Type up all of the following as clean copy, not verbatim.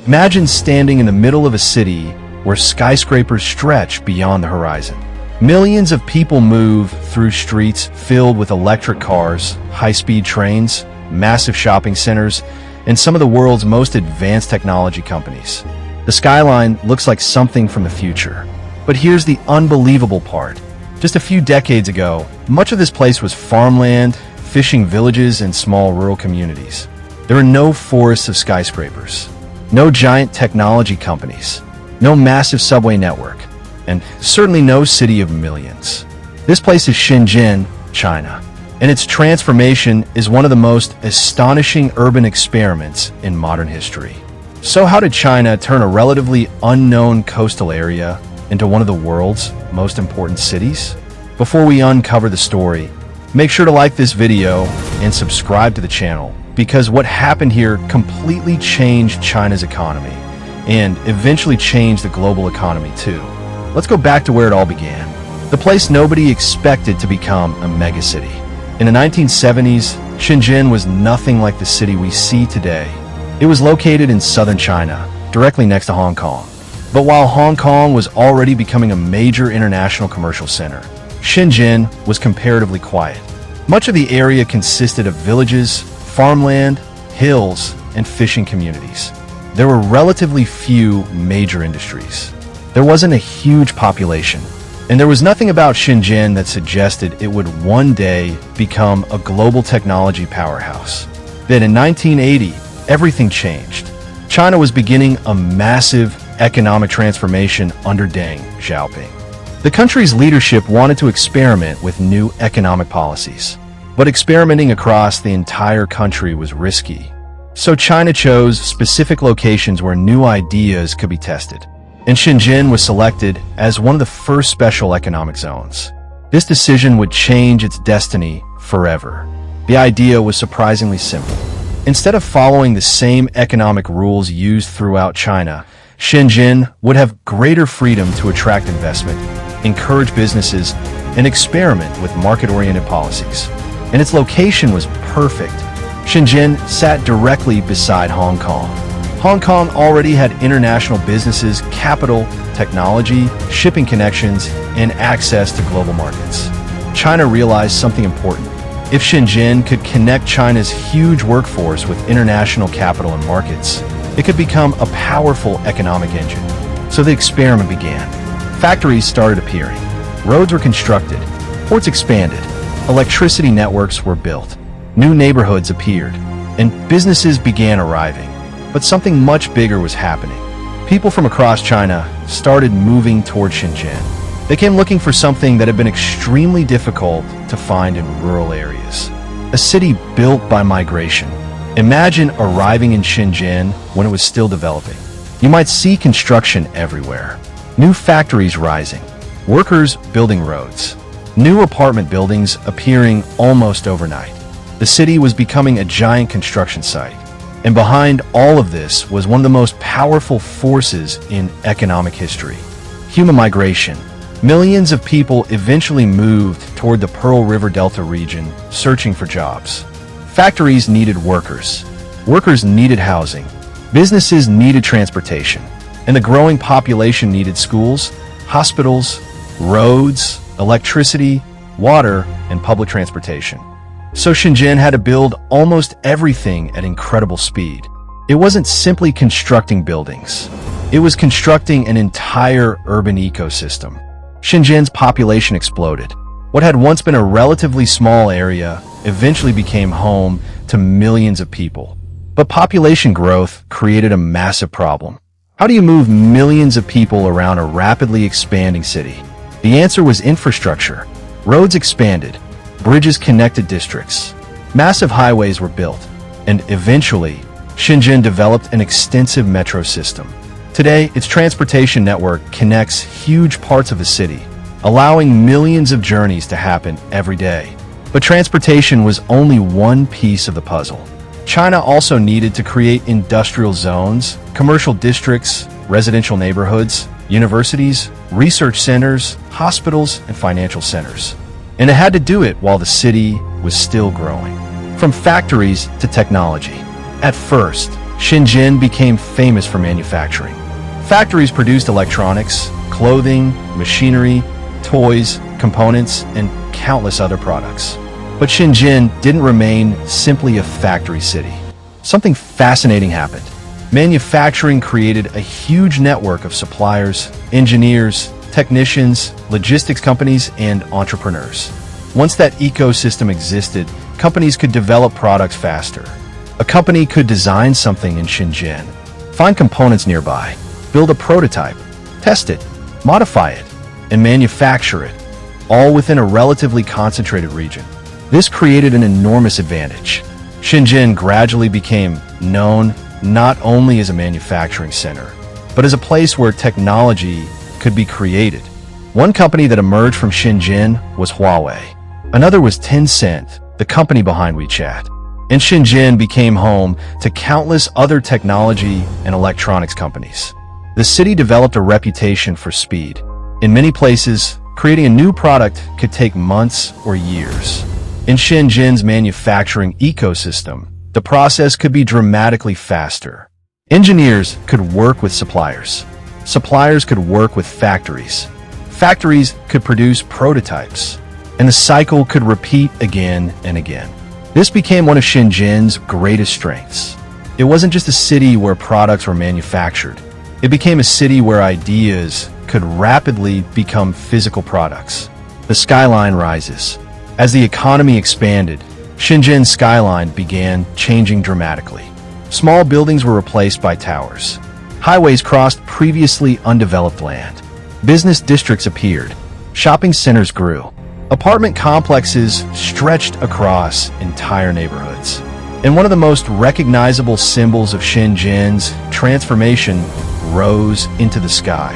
Imagine standing in the middle of a city where skyscrapers stretch beyond the horizon. Millions of people move through streets filled with electric cars, high-speed trains, massive shopping centers, and some of the world's most advanced technology companies. The skyline looks like something from the future. But here's the unbelievable part. Just a few decades ago, much of this place was farmland, fishing villages, and small rural communities. There were no forests of skyscrapers, no giant technology companies, no massive subway network, and certainly no city of millions. This place is Shenzhen, China, and its transformation is one of the most astonishing urban experiments in modern history. So how did China turn a relatively unknown coastal area into one of the world's most important cities? Before we uncover the story, make sure to like this video and subscribe to the channel, because what happened here completely changed China's economy and eventually changed the global economy too. Let's go back to where it all began. The place nobody expected to become a megacity. In the 1970s, Shenzhen was nothing like the city we see today. It was located in southern China, directly next to Hong Kong. But while Hong Kong was already becoming a major international commercial center, Shenzhen was comparatively quiet. Much of the area consisted of villages, farmland, hills, and fishing communities. There were relatively few major industries. There wasn't a huge population, and there was nothing about Shenzhen that suggested it would one day become a global technology powerhouse. Then in 1980, everything changed. China was beginning a massive economic transformation under Deng Xiaoping. The country's leadership wanted to experiment with new economic policies, but experimenting across the entire country was risky. So China chose specific locations where new ideas could be tested, and Shenzhen was selected as one of the first special economic zones. This decision would change its destiny forever. The idea was surprisingly simple. Instead of following the same economic rules used throughout China, Shenzhen would have greater freedom to attract investment, encourage businesses, and experiment with market-oriented policies. And its location was perfect. Shenzhen sat directly beside Hong Kong. Hong Kong already had international businesses, capital, technology, shipping connections, and access to global markets. China realized something important. If Shenzhen could connect China's huge workforce with international capital and markets, it could become a powerful economic engine. So the experiment began. Factories started appearing. Roads were constructed. Ports expanded. Electricity networks were built. New neighborhoods appeared, and businesses began arriving. But something much bigger was happening. People from across China started moving toward Shenzhen. They came looking for something that had been extremely difficult to find in rural areas. A city built by migration. Imagine arriving in Shenzhen when it was still developing. You might see construction everywhere. New factories rising. Workers building roads. New apartment buildings appearing almost overnight. The city was becoming a giant construction site. And behind all of this was one of the most powerful forces in economic history: human migration. Millions of people eventually moved toward the Pearl River Delta region, searching for jobs. Factories needed workers. Workers needed housing. Businesses needed transportation. And the growing population needed schools, hospitals, roads, electricity, water, and public transportation. So Shenzhen had to build almost everything at incredible speed. It wasn't simply constructing buildings. It was constructing an entire urban ecosystem. Shenzhen's population exploded. What had once been a relatively small area eventually became home to millions of people. But population growth created a massive problem. How do you move millions of people around a rapidly expanding city? The answer was infrastructure. Roads expanded. Bridges connected districts. Massive highways were built. And eventually, Shenzhen developed an extensive metro system. Today, its transportation network connects huge parts of the city, allowing millions of journeys to happen every day. But transportation was only one piece of the puzzle. China also needed to create industrial zones, commercial districts, residential neighborhoods, universities, research centers, hospitals, and financial centers. And it had to do it while the city was still growing. From factories to technology. At first, Shenzhen became famous for manufacturing. Factories produced electronics, clothing, machinery, toys, components, and countless other products. But Shenzhen didn't remain simply a factory city. Something fascinating happened. Manufacturing created a huge network of suppliers, engineers, technicians, logistics companies, and entrepreneurs. Once that ecosystem existed, companies could develop products faster. A company could design something in Shenzhen, find components nearby, build a prototype, test it, modify it, and manufacture it, all within a relatively concentrated region. This created an enormous advantage. Shenzhen gradually became known not only as a manufacturing center, but as a place where technology could be created. One company that emerged from Shenzhen was Huawei. Another was Tencent, the company behind WeChat. And Shenzhen became home to countless other technology and electronics companies. The city developed a reputation for speed. In many places, creating a new product could take months or years. In Shenzhen's manufacturing ecosystem, the process could be dramatically faster. Engineers could work with suppliers. Suppliers could work with factories. Factories could produce prototypes. And the cycle could repeat again and again. This became one of Shenzhen's greatest strengths. It wasn't just a city where products were manufactured. It became a city where ideas could rapidly become physical products. The skyline rises. As the economy expanded, Shenzhen's skyline began changing dramatically. Small buildings were replaced by towers. Highways crossed previously undeveloped land. Business districts appeared. Shopping centers grew. Apartment complexes stretched across entire neighborhoods. And one of the most recognizable symbols of Shenzhen's transformation rose into the sky.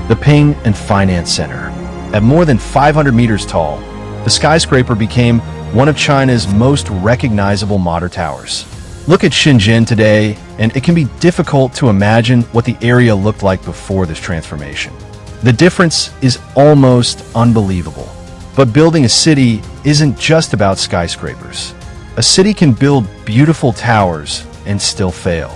The Ping and Finance Center. At more than 500 meters tall, the skyscraper became one of China's most recognizable modern towers. Look at Shenzhen today, and it can be difficult to imagine what the area looked like before this transformation. The difference is almost unbelievable. But building a city isn't just about skyscrapers. A city can build beautiful towers and still fail.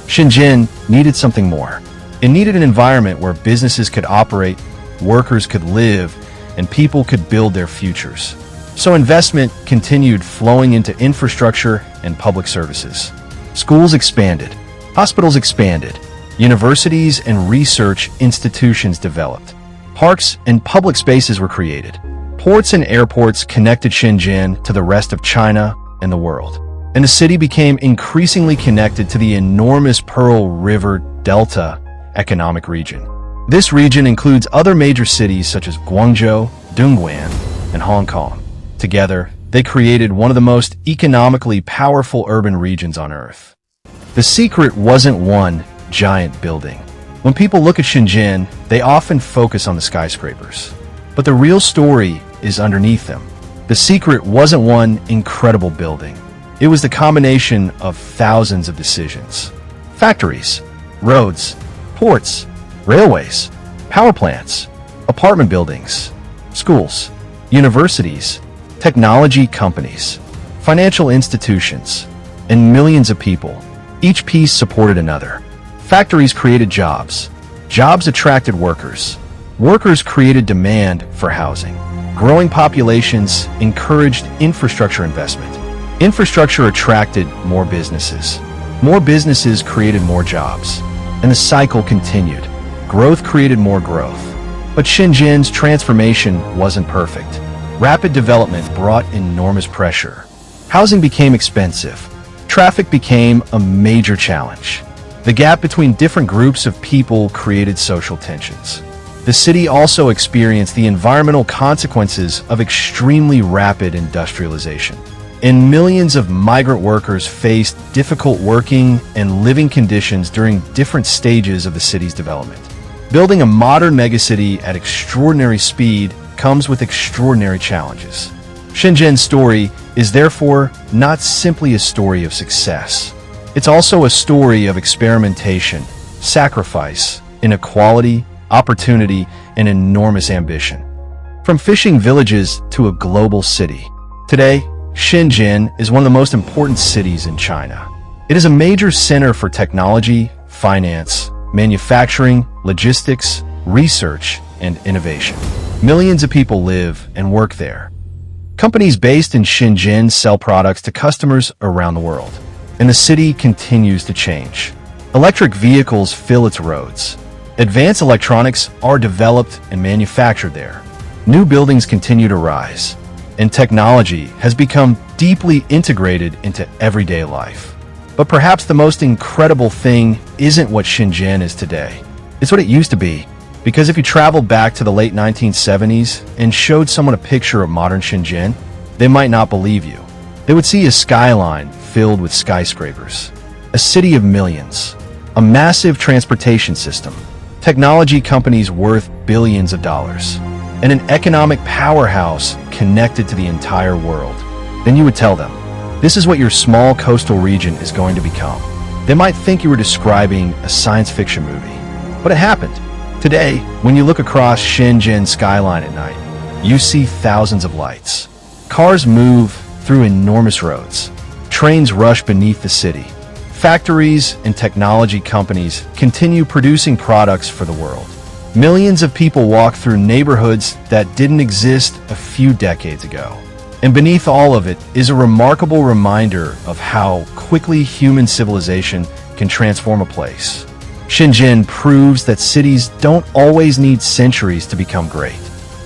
Shenzhen needed something more. It needed an environment where businesses could operate, workers could live, and people could build their futures. So investment continued flowing into infrastructure and public services. Schools expanded, hospitals expanded, universities and research institutions developed. Parks and public spaces were created. Ports and airports connected Shenzhen to the rest of China and the world. And the city became increasingly connected to the enormous Pearl River Delta economic region. This region includes other major cities such as Guangzhou, Dongguan, and Hong Kong. Together, they created one of the most economically powerful urban regions on Earth. The secret wasn't one giant building. When people look at Shenzhen, they often focus on the skyscrapers. But the real story is underneath them. The secret wasn't one incredible building. It was the combination of thousands of decisions. Factories, roads, ports, railways, power plants, apartment buildings, schools, universities, technology companies, financial institutions, and millions of people. Each piece supported another. Factories created jobs. Jobs attracted workers. Workers created demand for housing. Growing populations encouraged infrastructure investment. Infrastructure attracted more businesses. More businesses created more jobs. And the cycle continued. Growth created more growth. But Shenzhen's transformation wasn't perfect. Rapid development brought enormous pressure. Housing became expensive. Traffic became a major challenge. The gap between different groups of people created social tensions. The city also experienced the environmental consequences of extremely rapid industrialization. And millions of migrant workers faced difficult working and living conditions during different stages of the city's development. Building a modern megacity at extraordinary speed comes with extraordinary challenges. Shenzhen's story is therefore not simply a story of success. It's also a story of experimentation, sacrifice, inequality, opportunity, and enormous ambition. From fishing villages to a global city. Today, Shenzhen is one of the most important cities in China. It is a major center for technology, finance, manufacturing, logistics, research, and innovation. Millions of people live and work there. Companies based in Shenzhen sell products to customers around the world, and the city continues to change. Electric vehicles fill its roads. Advanced electronics are developed and manufactured there. New buildings continue to rise, and technology has become deeply integrated into everyday life. But perhaps the most incredible thing isn't what Shenzhen is today. It's what it used to be. Because if you traveled back to the late 1970s and showed someone a picture of modern Shenzhen, they might not believe you. They would see a skyline filled with skyscrapers, a city of millions, a massive transportation system, technology companies worth billions of dollars, and an economic powerhouse connected to the entire world. Then you would tell them, this is what your small coastal region is going to become. They might think you were describing a science fiction movie, but it happened. Today, when you look across Shenzhen skyline at night, you see thousands of lights. Cars move through enormous roads. Trains rush beneath the city. Factories and technology companies continue producing products for the world. Millions of people walk through neighborhoods that didn't exist a few decades ago. And beneath all of it is a remarkable reminder of how quickly human civilization can transform a place. Shenzhen proves that cities don't always need centuries to become great.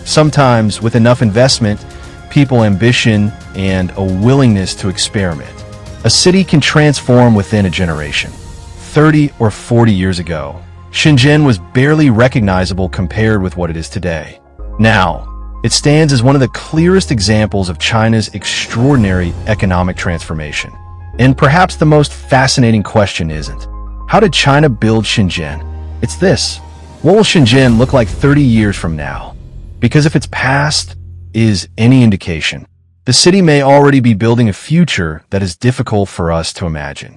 Sometimes, with enough investment, people ambition, and a willingness to experiment, a city can transform within a generation. 30 or 40 years ago, Shenzhen was barely recognizable compared with what it is today. Now, it stands as one of the clearest examples of China's extraordinary economic transformation. And perhaps the most fascinating question isn't, how did China build Shenzhen? It's this: what will Shenzhen look like 30 years from now? Because if its past is any indication, the city may already be building a future that is difficult for us to imagine.